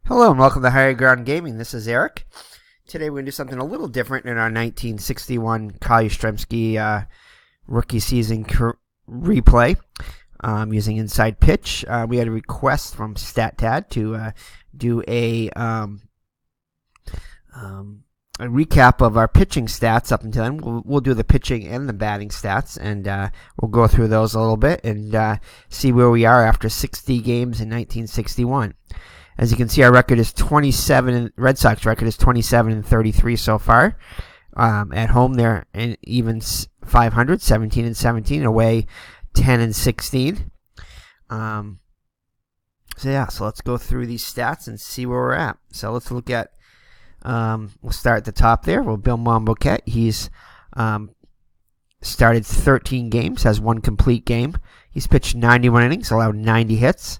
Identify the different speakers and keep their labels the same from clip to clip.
Speaker 1: Hello and welcome to Higher Ground Gaming. This is Eric. Today we're going to do something a little different in our 1961 YASTRZEMSKI rookie season replay using Inside Pitch. We had a request from StatTad to do a recap of our pitching stats up until then. We'll do the pitching and the batting stats, and we'll go through those a little bit and see where we are after 60 games in 1961. As you can see, our record is 27. Red Sox record is 27-33 so far. At home, they're in even 500, 17-17. Away, 10-16. So let's go through these stats and see where we're at. So let's look at. We'll start at the top there. Well, Bill Monboquet, he's started 13 games, has one complete game. He's pitched 91 innings, allowed 90 hits.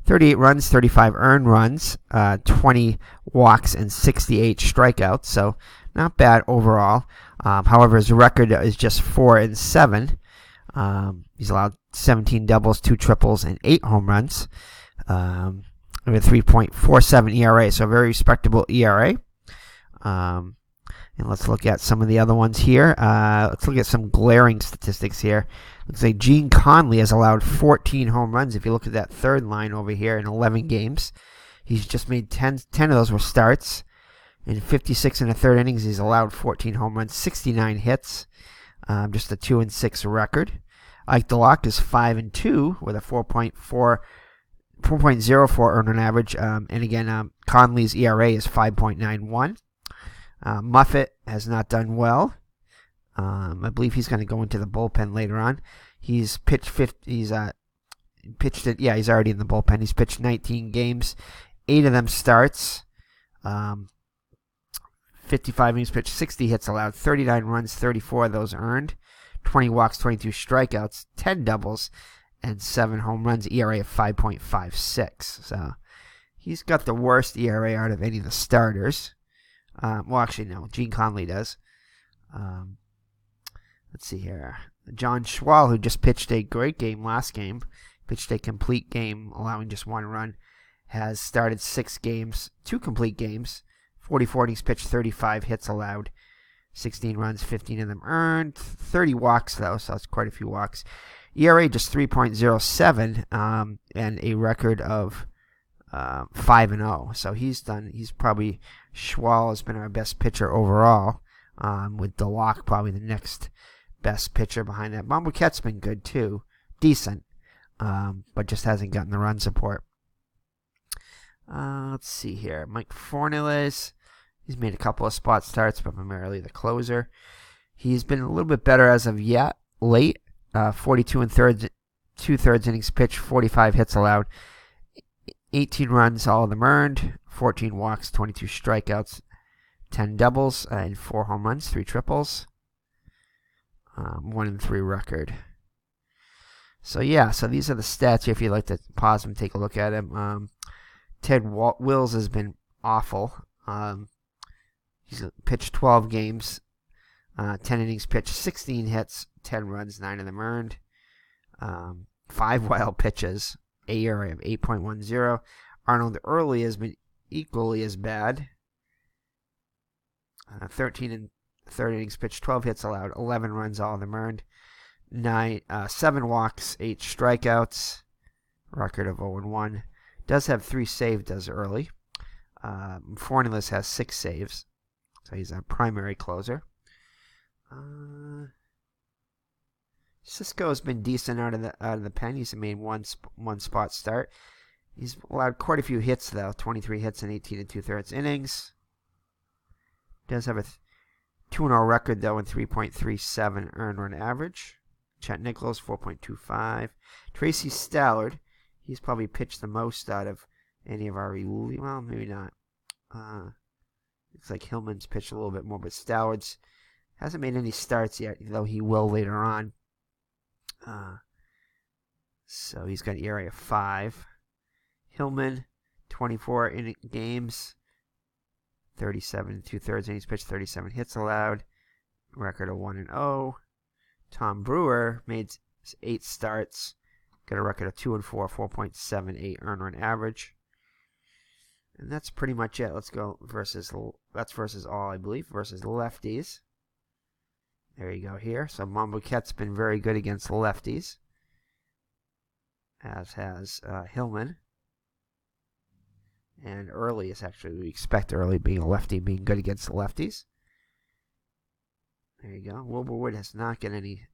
Speaker 1: 38 runs, 35 earned runs, 20 walks, and 68 strikeouts. So not bad overall. However, his record is just 4-7. He's allowed 17 doubles, 2 triples, and 8 home runs. With a 3.47 ERA, so a very respectable ERA. And let's look at some of the other ones here. Let's look at some glaring statistics here. Looks like Gene Conley has allowed 14 home runs. If you look at that third line over here in 11 games, he's just made 10 of those were starts. In 56 and a third innings, he's allowed 14 home runs, 69 hits, just a 2-6 record. Ike DeLock is 5-2 with a 4.04 earned run average. And again, Conley's ERA is 5.91. Muffet has not done well. I believe he's going to go into the bullpen later on. He's pitched he's pitched it. Yeah, he's already in the bullpen. He's pitched 19 games, 8 of them starts. 55 innings pitched, 60 hits allowed, 39 runs, 34 of those earned, 20 walks, 22 strikeouts, 10 doubles, and 7 home runs. ERA of 5.56. So he's got the worst ERA out of any of the starters. Well, actually, no. Gene Conley does. Let's see here. John Schwal, who just pitched a great game last game, pitched a complete game, allowing just 1 run, has started 6 games, 2 complete games, 44 innings pitched, 35 hits allowed, 16 runs, 15 of them earned, 30 walks, though, so that's quite a few walks. ERA just 3.07, and a record of 5-0. So he's probably, Schwal has been our best pitcher overall, with DeLock probably the next best pitcher behind that. Monboquet's been good too, decent, but just hasn't gotten the run support. Let's see here. Mike Fornells, he's made a couple of spot starts, but primarily the closer. He's been a little bit better as of late. 42 and 2/3 innings pitched, 45 hits allowed, 18 runs, all of them earned, 14 walks, 22 strikeouts, 10 doubles, and 4 home runs, 3 triples. 1-3 record. So these are the stats here. If you'd like to pause and take a look at him. Ted Wills has been awful. He's pitched 12 games, 10 innings pitched, 16 hits, 10 runs, 9 of them earned, 5 wild pitches, ERA of 8.10. Arnold Early has been equally as bad. 13 and third innings pitched, 12 hits allowed, 11 runs, all of them earned, 7 walks, 8 strikeouts, record of 0-1. Does have 3 saves, does Early. Fornells has 6 saves, so he's a primary closer. Cisco has been decent out of the pen. He's made one spot start. He's allowed quite a few hits though, 23 hits in 18 2/3 innings. Does have a 2-0 record though, and 3.37 earned run average. Chet Nichols 4.25. Tracy Stallard, he's probably pitched the most out of any of our elite. Well, maybe not. It's like Hillman's pitched a little bit more, but Stallard's hasn't made any starts yet, though he will later on. So he's got an ERA of 5. Hillman, 24 games, 37 2/3 innings pitched, 37 hits allowed, record of 1-0. Tom Brewer made 8 starts, got a record of 2-4, 4.78 earned run average. And that's pretty much it. Let's go versus, that's versus all, I believe, versus lefties. There you go here. So Monbouquet's been very good against lefties, as has Hillman. And Early is actually, we expect Early being a lefty, being good against the lefties. There you go. Wilbur has not got any,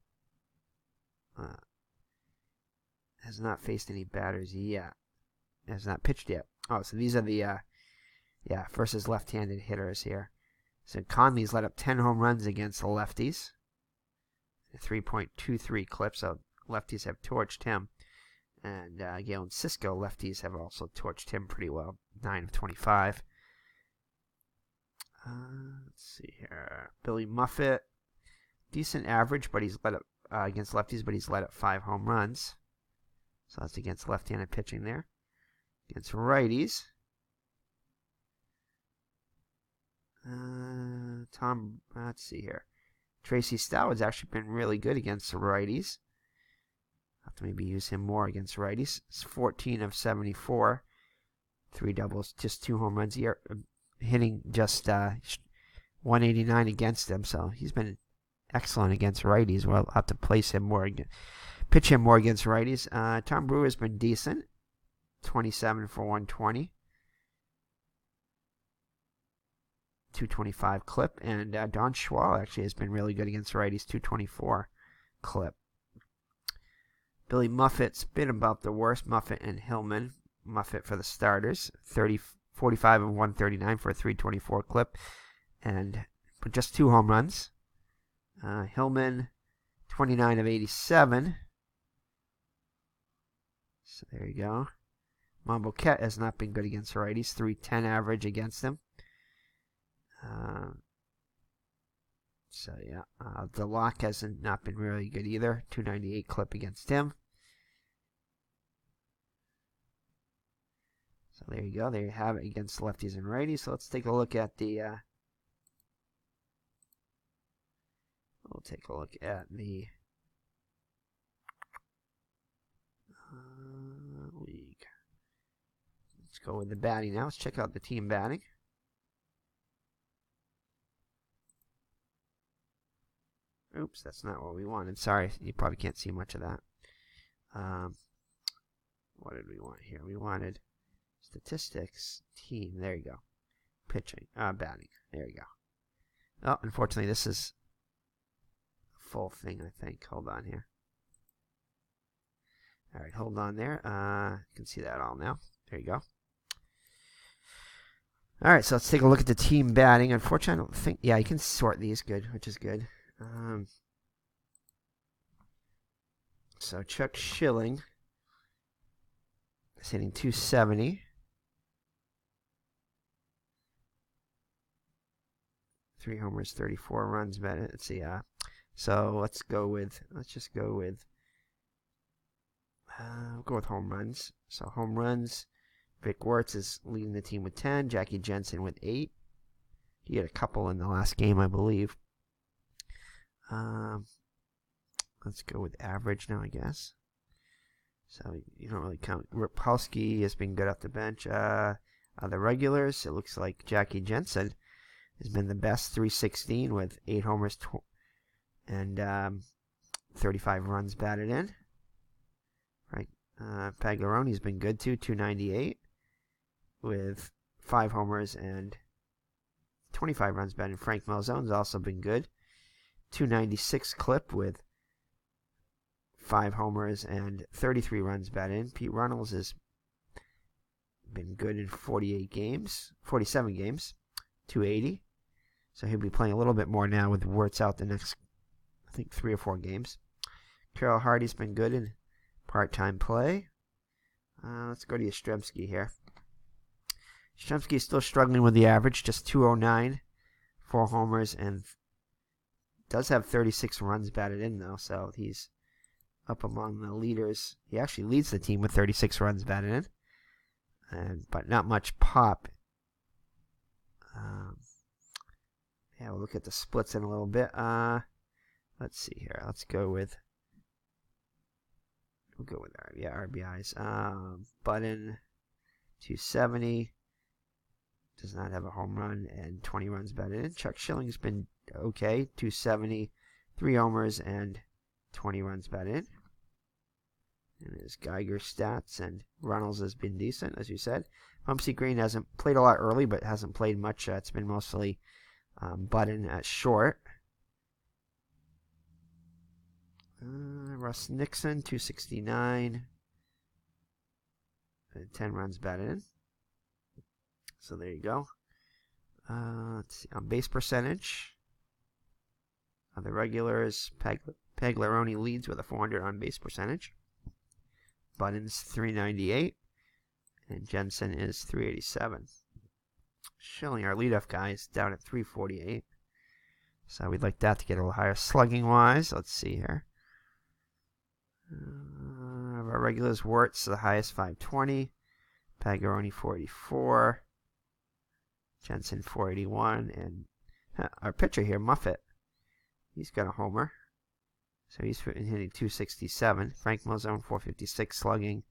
Speaker 1: has not faced any batters yet. Has not pitched yet. Oh, so these are the, versus left-handed hitters here. So Conley's let up 10 home runs against the lefties. A 3.23 clip, so lefties have torched him. And Galen Cisco, lefties have also torched him pretty well. 9 of 25. Let's see here. Billy Muffet, decent average, but he's let up against lefties, but he's let up 5 home runs. So that's against left-handed pitching there. Against righties, let's see here. Tracy Stout has actually been really good against the righties. Have to maybe use him more against righties. It's 14 of 74. 3 doubles, just 2 home runs here. Hitting just 189 against them, so he's been excellent against righties. We'll have to place him more, pitch him more against righties. Tom Brewer's been decent. 27 for 120. 225 clip. And Don Schwal actually has been really good against righties. 224 clip. Billy Muffet's been about the worst. Muffet and Hillman. Muffet for the starters. 45 of 139 for a 324 clip. And but just 2 home runs. Hillman, 29 of 87. So there you go. Monbouquet has not been good against righties. 310 average against them. DeLocke has not been really good either. 298 clip against him. So there you go. There you have it against lefties and righties. So let's take a look at the. We'll take a look at the league. Let's go with the batting now. Let's check out the team batting. Oops, that's not what we wanted. Sorry, you probably can't see much of that. What did we want here? We wanted statistics, team. There you go. Pitching, batting. There you go. Oh, unfortunately, this is a full thing, I think. Hold on here. All right, hold on there. You can see that all now. There you go. All right, so let's take a look at the team batting. Unfortunately, I don't think... Yeah, you can sort these good, which is good. So Chuck Schilling is hitting 270. 3 homers, 34 runs. Let's see. So let's just go with... we'll go with home runs. So home runs, Vic Wertz is leading the team with 10. Jackie Jensen with 8. He had a couple in the last game, I believe. Let's go with average now, I guess. So you don't really count. Rapolsky has been good off the bench. The regulars, it looks like Jackie Jensen has been the best. 316 with 8 homers and 35 runs batted in. Right. Pagliaroni's been good too. 298 with 5 homers and 25 runs batted in. Frank Malzone's also been good. 296 clip with 5 homers and 33 runs batted in. Pete Runnels has been good in 47 games, 280. So he'll be playing a little bit more now with Wertz out the next, I think, 3 or 4 games. Carroll Hardy's been good in part-time play. Let's go to YASTRZEMSKI here. YASTRZEMSKI is still struggling with the average, just 209, 4 homers, and does have 36 runs batted in, though, so he's up among the leaders. He actually leads the team with 36 runs batted in, but not much pop. Yeah, we'll look at the splits in a little bit. Let's see here. We'll go with RBIs. Button 270, does not have a home run and 20 runs batted in. Chuck Schilling's been okay, 270, 3 homers and 20 runs batted in. And his Geiger stats, and Runnels has been decent, as you said. Pumpsy Green hasn't played a lot early, but hasn't played much. It's been mostly Button at short. Russ Nixon, 269. 10 runs batted in. So there you go. Let's see. On base percentage, the regulars, Pagliarone leads with a 400 on base percentage. Button's 398. And Jensen is 387. Schilling, our leadoff guy, is down at 348. So we'd like that to get a little higher slugging-wise. Let's see here. Our regulars, Wirtz, the highest, 520. Pagliarone, 484. Jensen, 481. And our pitcher here, Muffet, he's got a homer. So he's hitting 267. Frank Mozone, 456 slugging.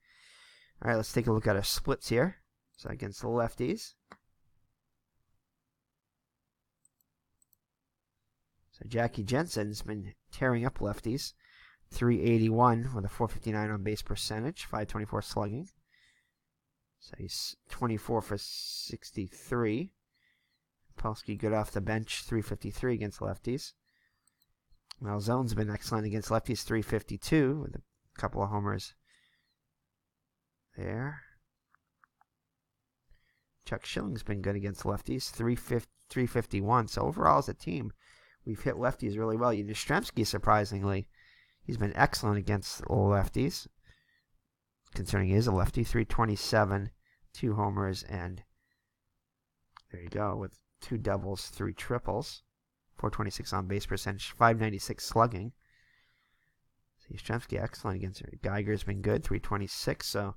Speaker 1: All right, let's take a look at our splits here. So against the lefties. So Jackie Jensen's been tearing up lefties. 381 with a 459 on base percentage, 524 slugging. So he's 24 for 63. Polsky good off the bench, 353 against lefties. Malzone's been excellent against lefties, 352 with a couple of homers there. Chuck Schilling's been good against lefties, 351. So overall as a team, we've hit lefties really well. YASTRZEMSKI, surprisingly, he's been excellent against lefties, considering he is a lefty. 327, 2 homers, and there you go, with 2 doubles, 3 triples. 426 on base percentage, 596 slugging. So YASTRZEMSKI excellent against her. Geiger's been good, 326. So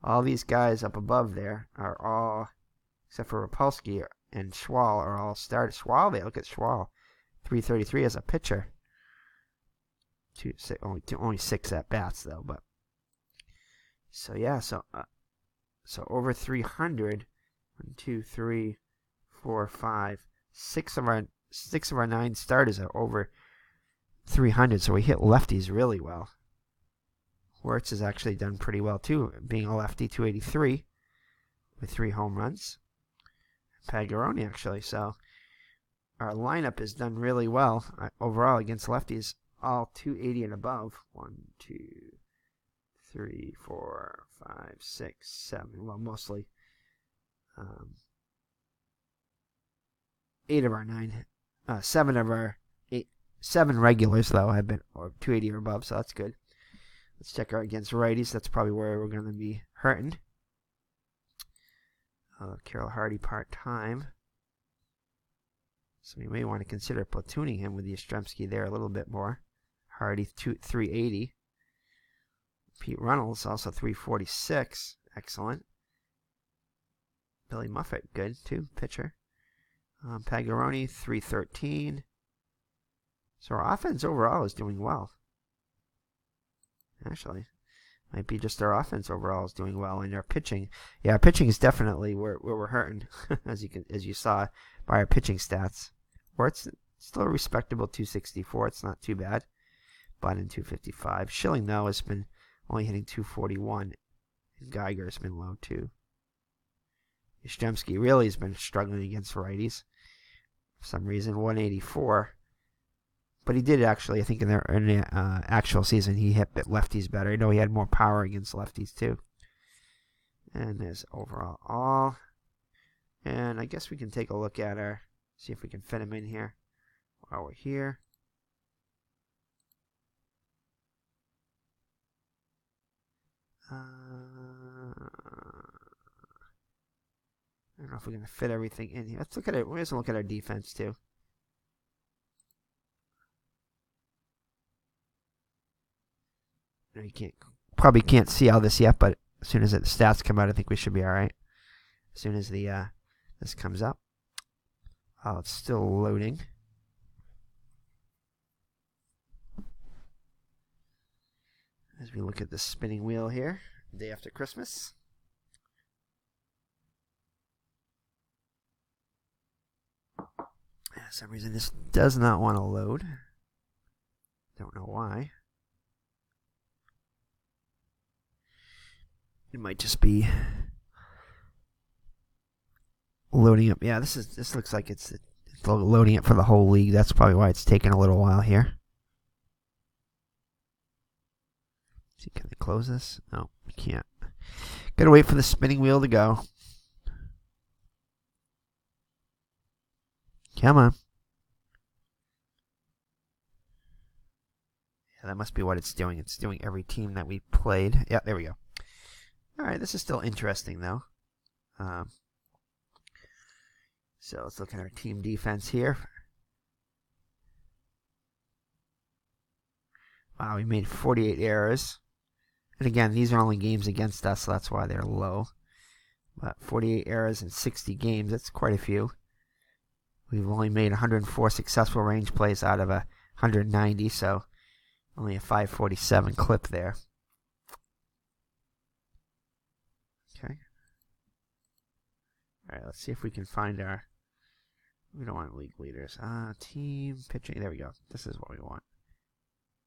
Speaker 1: all these guys up above there are all, except for Rapolsky and Schwal, are all started. Schwal, look at Schwal, 333 as a pitcher. Only 6 at bats though, but so yeah, so over 300. 1, 2, 3, 4, 5, 6 of our 9 starters are over 300. So we hit lefties really well. Wirtz has actually done pretty well too, being a lefty, 283 with 3 home runs. Pagliarone actually. So our lineup has done really well overall against lefties. All 280 and above. 1, 2, 3, 4, 5, 6, 7. Well, mostly 8 of our 9. 7 of our 8. 7 regulars though have been or 280 or above, so that's good. Let's check out against righties. That's probably where we're going to be hurting. Carroll Hardy part-time. So we may want to consider platooning him with YASTRZEMSKI there a little bit more. Hardy, 380. Pete Runnels, also 346. Excellent. Billy Muffet, good too, pitcher. Pagliarone, 313. So our offense overall is doing well. Actually, might be just our offense overall is doing well, and our pitching. Yeah, our pitching is definitely where we're hurting, as you saw by our pitching stats. Where it's still a respectable 264. It's not too bad. Button 255. Schilling though has been only hitting 241. And Geiger has been low too. YASTRZEMSKI really has been struggling against righties for some reason. 184. But he did actually, I think in the actual season, he hit lefties better. I know he had more power against lefties too. And there's overall all. And I guess we can take a look at see if we can fit him in here while we're here. I don't know if we're going to fit everything in here. Let's look at it. Let's look at our defense too. You probably can't see all this yet, but as soon as the stats come out, I think we should be all right. As soon as this comes up. Oh, it's still loading. As we look at the spinning wheel here, day after Christmas. For some reason, this does not want to load. Don't know why. It might just be loading up. Yeah, this looks like it's loading it for the whole league. That's probably why it's taking a little while here. See, can they close this? No, we can't. Gotta wait for the spinning wheel to go. Come on. Yeah, that must be what it's doing. It's doing every team that we played. Yeah, there we go. All right, this is still interesting, though. So let's look at our team defense here. Wow, we made 48 errors. And again, these are only games against us, so that's why they're low. But 48 errors in 60 games, that's quite a few. We've only made 104 successful range plays out of 190, so only a 547 clip there. Okay. All right, let's see if we can find our... We don't want league leaders. Team pitching. There we go. This is what we want.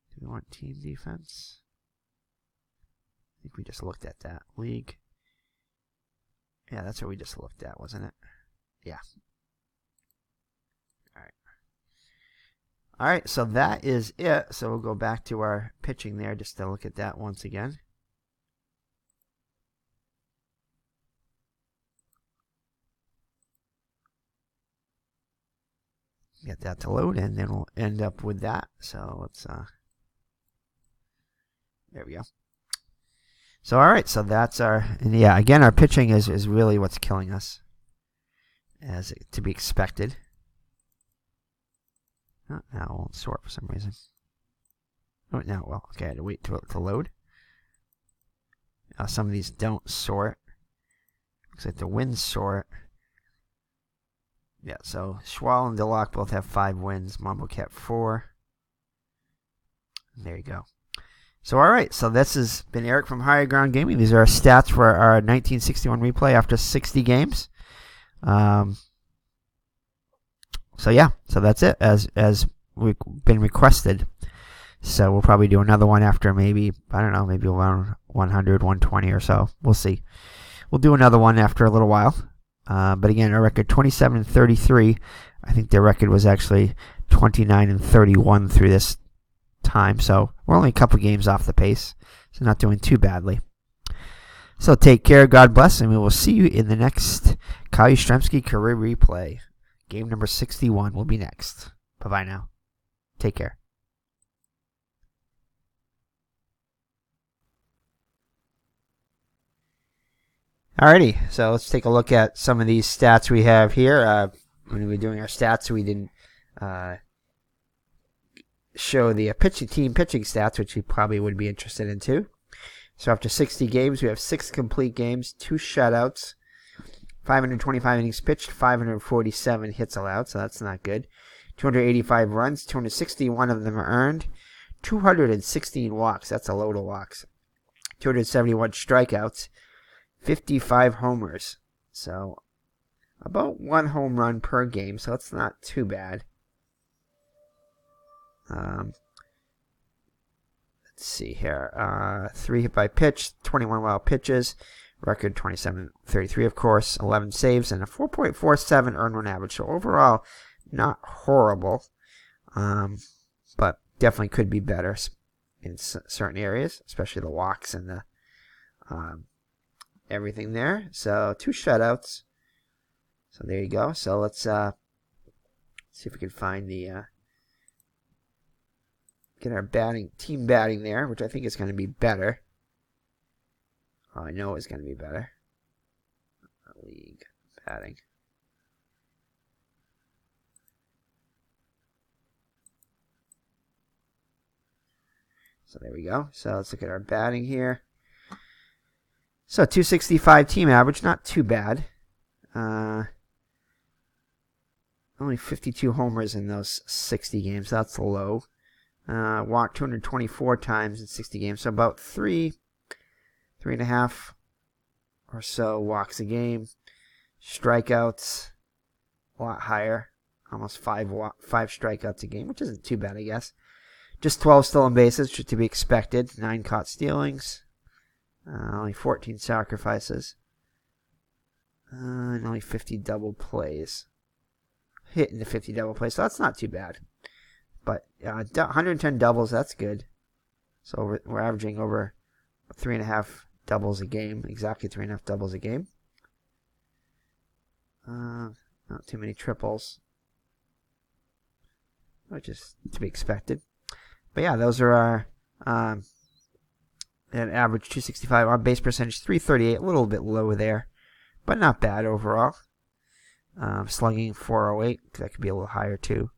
Speaker 1: Do we want team defense? I think we just looked at that. League. Yeah, that's what we just looked at, wasn't it? Yeah. All right. All right, so that is it. So we'll go back to our pitching there just to look at that once again. Get that to load, and then we'll end up with that. So let's, there we go. So, all right, so that's our, and yeah, again, our pitching is really what's killing us, as to be expected. Oh, now it won't sort for some reason. Oh, now, well, okay, I had to wait to load. Some of these don't sort. Looks like the wins sort. Yeah, so Schwal and Delac both have 5 wins. Mambo Cat 4. There you go. So, all right. So, this has been Eric from Higher Ground Gaming. These are our stats for our 1961 replay after 60 games. So, yeah. So, that's it as we've been requested. So, we'll probably do another one after maybe, I don't know, maybe around 100, 120 or so. We'll see. We'll do another one after a little while. But again, our record 27-33. I think their record was actually 29-31 through this time. So we're only a couple games off the pace. So not doing too badly. So take care, God bless, and we will see you in the next Kyle Yastrzemski career replay. Game number 61 will be next. Bye-bye now. Take care. Alrighty, so let's take a look at some of these stats we have here. When we were doing our stats, we didn't show the team pitching stats, which you probably would be interested in too. So after 60 games, we have 6 complete games, 2 shutouts, 525 innings pitched, 547 hits allowed, so that's not good. 285 runs, 261 of them are earned, 216 walks, that's a load of walks, 271 strikeouts, 55 homers, so about 1 home run per game, so it's not too bad. Let's see here. 3 hit by pitch, 21 wild pitches, record 27-33, of course, 11 saves, and a 4.47 earned run average. So overall, not horrible, but definitely could be better in certain areas, especially the walks and the everything there. So 2 shutouts. So there you go. So let's see if we can find the get our team batting there, which I think is going to be better. Oh, I know it's going to be better. League batting. So there we go. So let's look at our batting here. So 265 team average, not too bad. Only 52 homers in those 60 games. That's low. Walked 224 times in 60 games, so about 3.5 or so walks a game. Strikeouts, a lot higher. almost five strikeouts a game, which isn't too bad, I guess. Just 12 stolen bases, which is to be expected. 9 caught stealings. Only 14 sacrifices. And only 50 double plays. Hitting the 50 double plays, so that's not too bad. But 110 doubles, that's good. So we're averaging over 3.5 doubles a game. Exactly 3.5 doubles a game. Not too many triples, which is to be expected. But yeah, those are our an average 265 on base percentage, 338, a little bit low there, but not bad overall. Slugging 408, that could be a little higher too.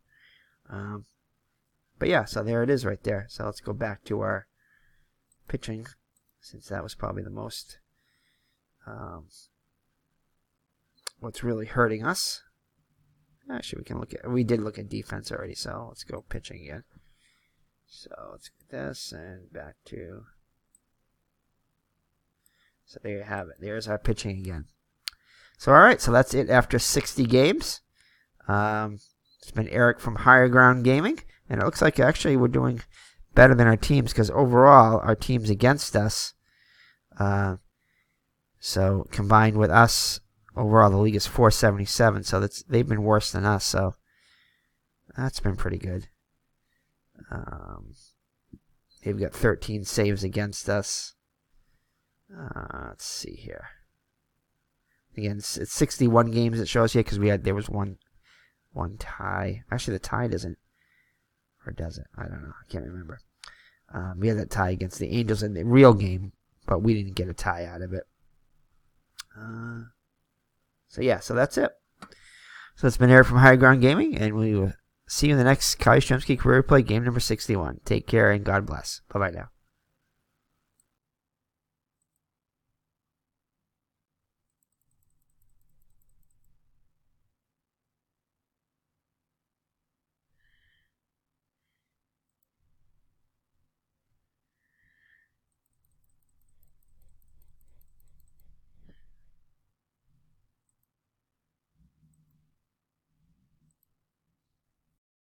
Speaker 1: But yeah, so there it is right there. So let's go back to our pitching, since that was probably the most what's really hurting us. Actually, we did look at defense already, so let's go pitching again. So let's get this and back to. So there you have it. There's our pitching again. So all right, so that's it after 60 games. It's been Eric from Higher Ground Gaming, and it looks like actually we're doing better than our teams, because overall our teams against us. So combined with us, overall the league is 477. So they've been worse than us. So that's been pretty good. They've got 13 saves against us. Let's see here. Again, it's 61 games it shows here, because there was one tie. Actually, the tie doesn't, or does it? I don't know. I can't remember. We had that tie against the Angels in the real game, but we didn't get a tie out of it. So yeah, so that's it. So it's been Eric from Higher Ground Gaming, and we will see you in the next YASTRZEMSKI Career Play game number 61. Take care and God bless. Bye-bye now.